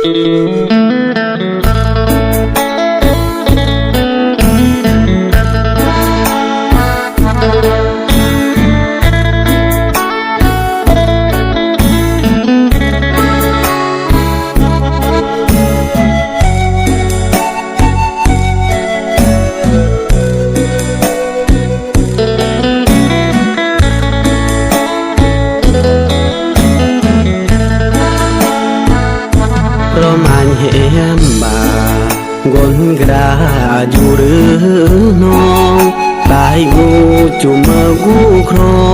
กนกระอยู่หรือน้องตายงูจุ่มกูครอ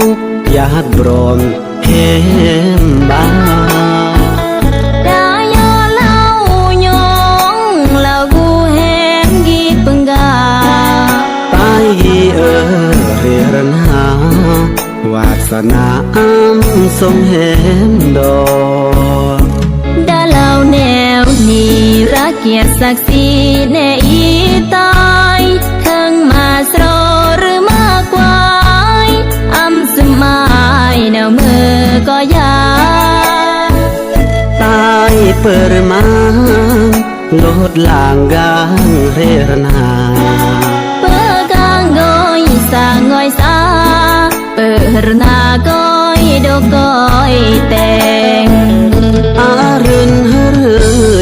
งญาติบรอนแหมบ้าดายอเล่ายองเล่ากูแหมกีปังกาตายเรียรนาวาสนาอ้ำสมแหมดอกดาเล่าแนวนี้รักเกียรติศักดิ์ศรีแน่อีตายทั้งมาสโรหรือมากกว่าอ้ำสมัยแนวมือก็ยาตายเปิดมาโลดลางกางเรรนาเปิดกางก้อยสางก้อยสาเปิดนาก้อยดอกก้อยแต่งอารุณ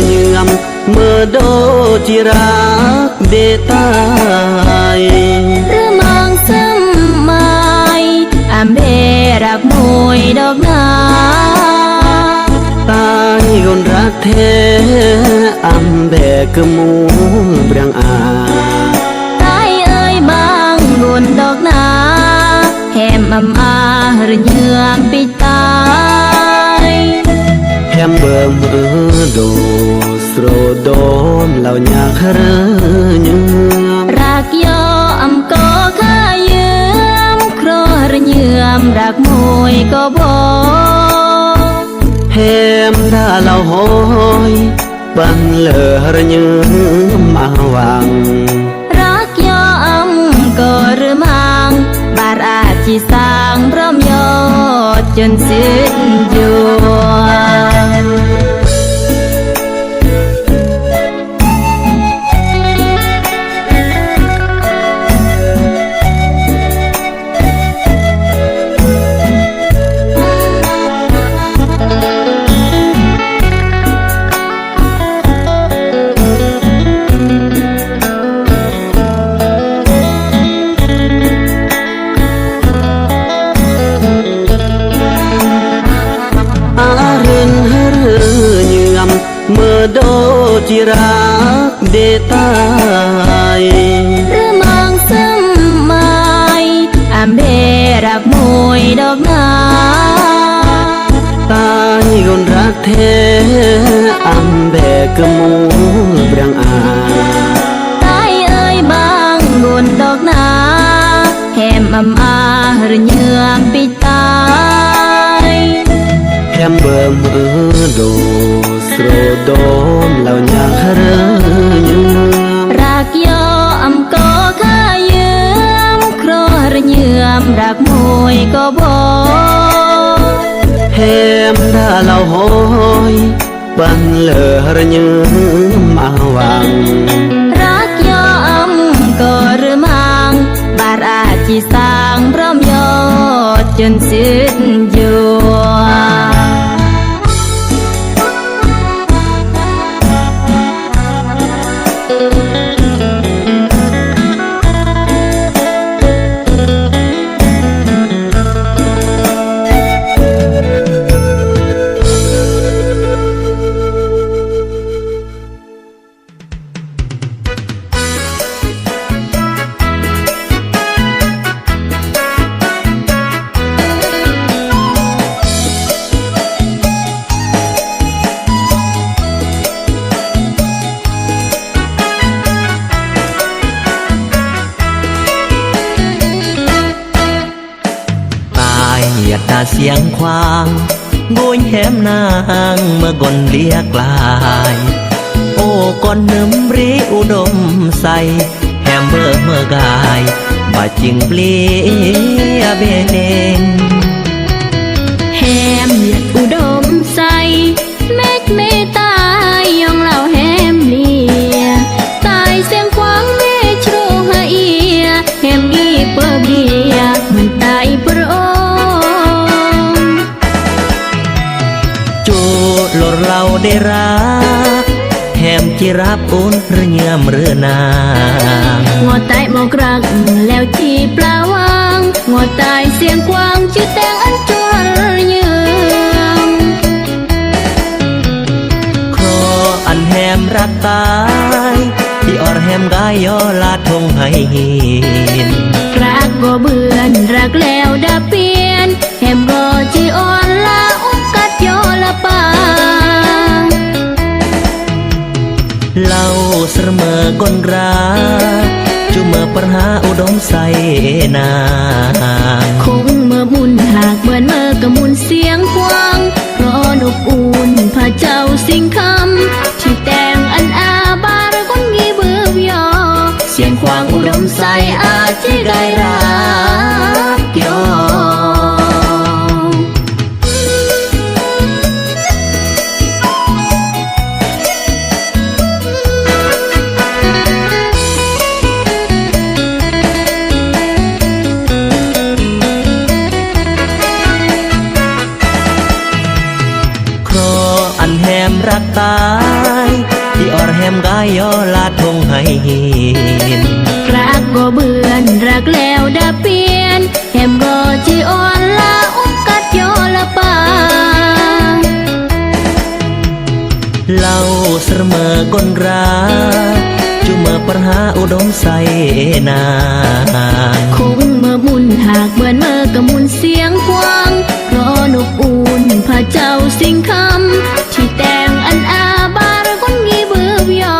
เยือมเมื่อโดจิรักเดตายหรือมองซ้ำไม่อำเบรักมวยดอกนาตายคนรักแท้อำแบกมูเบียงอาตายเอ้ยบางบุญดอกนาแหมอำอาหรือเยือมปิดตายแฮมเบิ่มโดสโรโดมเหล่าญาคเรเยือมรักยออำก็ข้าเยือมครอหรือเยือมรักมวยก็บอกแฮมถ้าเราหอยบังเลอระยืมมาวังรักยออำก็หรือมังบาราจีสร้างพร้อมยอดจนสิ้นอยู่เมื่อโดจิรักเดตายหรือมองซ้ำไม่อำเบรักมวยดอกนาตายคนรักแท้อำแบกมูเบียงอาตายเอ้ยบางบุญดอกนาแหมอำอาหรือเยือมปิดตายแฮมเบิ่มโดสโรโดมเหล่าญาคเรเยือมรักยออำก็ข้าเยือมครอหรือเยือมรักมวยก็บอกแฮมถ้าเราหอยบังเลอระยืมมาวังรักยออำก็หรือมังบาราจีสร้างพร้อมยอดจนสิ้นอยู่เสียงควางโกยแหมนางเมื่อก่อนเรียกลายโอ้ก่อนนึมรีอุดมใสแหมเบอเมื่อกายบาจิงเปลี่ยเบเนงแหมอุดมใสเม็ดเมตา เราได้รักแหมจิรับอุ่นหรือเยื่อมหรือนาง งอตายหมอกรักแล้วจีปลาวางงอตายเสียงกวางชื่อแตงอันจวนยืม ครออันแหมรักตายที่ออดแหมกายยอลาดทงให้หิน รักก็เบื่อนรักแล้วดาเปลี่ยนแหมก็จีอ่อนละอุ้มกัดยอละปาง เล่าเสมอกนราจุเมื่อปัญหาอุดมใส่นาง คงเมื่อมุนหากเบื่อนเมื่อกะมุนเสียงกวางเพราะนกอุ่นพระเจ้าสิงคำที่แต่งอันอาบาระคนมีเบื่อยอเสียงควางอุดมใสอาจจะได้รักยอ ครออันแหมรักตายที่ออดแหมกายยอลาดทงให้หิน รักก็เบื่อนรักแล้วดาเปลี่ยนแหมก็จีอ่อนละอุ้มกัดยอละปาง เล่าเสมอกนราจุเมื่อปัญหาอุดมใส่นาง คงเมื่อมุนหากเบื่อนเมื่อกะมุนเสียงกวางเพราะนกอุ่นพระเจ้าสิงคำที่แต่งอันอาบาระคนมีเบื่อยอ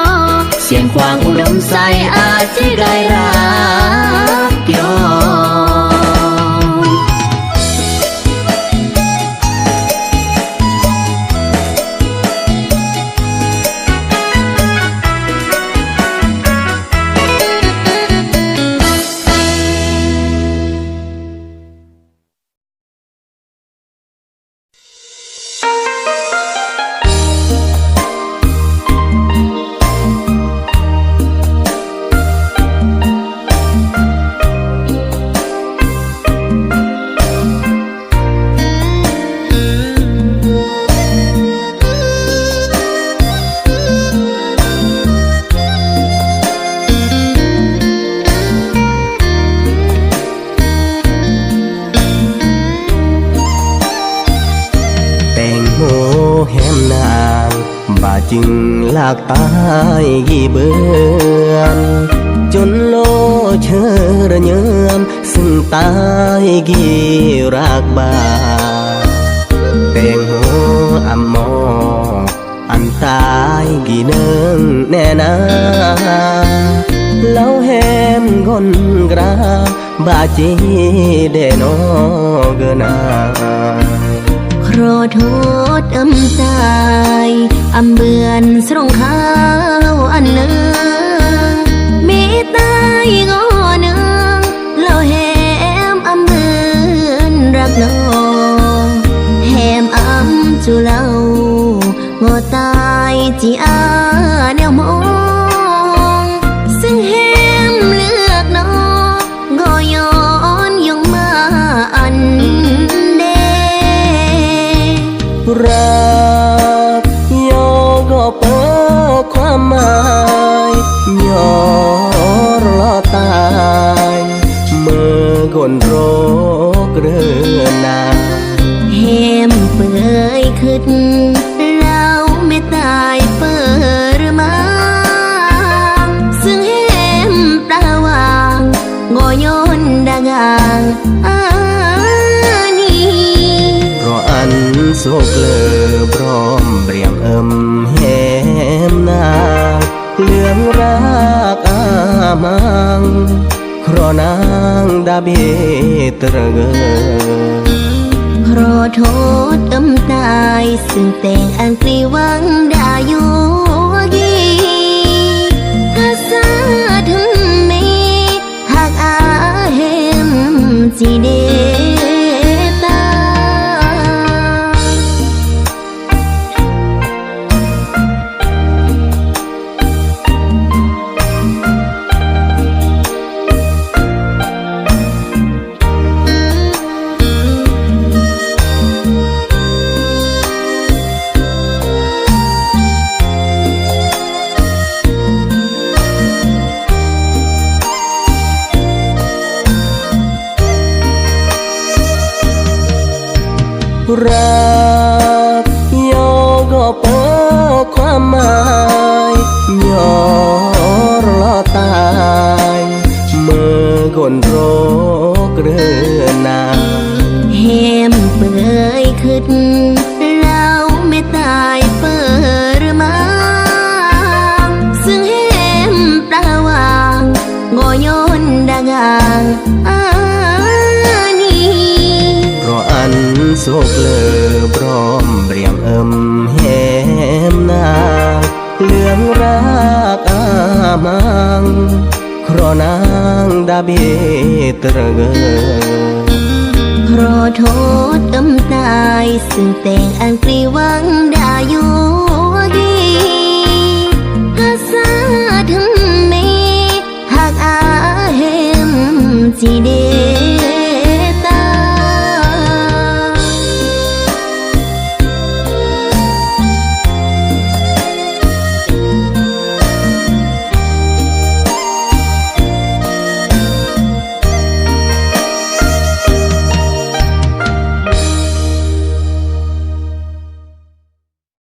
เสียงควางอุดมใสอาจจะได้รักยอ จึงลากตายกี่เบือนจนโลเชอระเยิมซึ่งตายกี่รากบาแตงโมอัมมออันตายกี่เนืองแน่นาเล่าแหมก้นกราบาจีเดโนเกนาขอโทษตายเบือนสรงข้าวอันเนืองมีตายงอเนืองเล่าแหมเบือนรักน้องแหมจุเล่างอตายจีอาแนวมองซึ่งแหมเลือกน้องก็ย้อนยงมาอันรักยอก็เปิดความหมายยอรอตายเมื่อกนโรคเรือนนาแหมเปื่อยขึ้นแล้วไม่ตายเปิดมาซึ่งแหมปลาวางงอยนดางางอันโศกเลอพร้อมเปรียงแหมนาเลื่องรักอามังครอนางดาเบตระเกขอโทษตายซึ่งแต่งอันกลีวังดาอยู่กีภาษาถึงไม่หากอาเห็มจีเด รักโยก็เปิดความหมายยอรอตายเมื่อกนโรคเรือนาง แหมเปื่อยขึ้นเราไม่ตายเปิดหรือมาซึ่งแหมปลาวางงอยนดางางนี เพราะอันโศกเลอพร้อมเปรียมแหมนาเหลืองรักอามังเพราะนางดาเบตระเกอ เพราะโทษกำตายซึ่งแต่งอันปลีหวังใด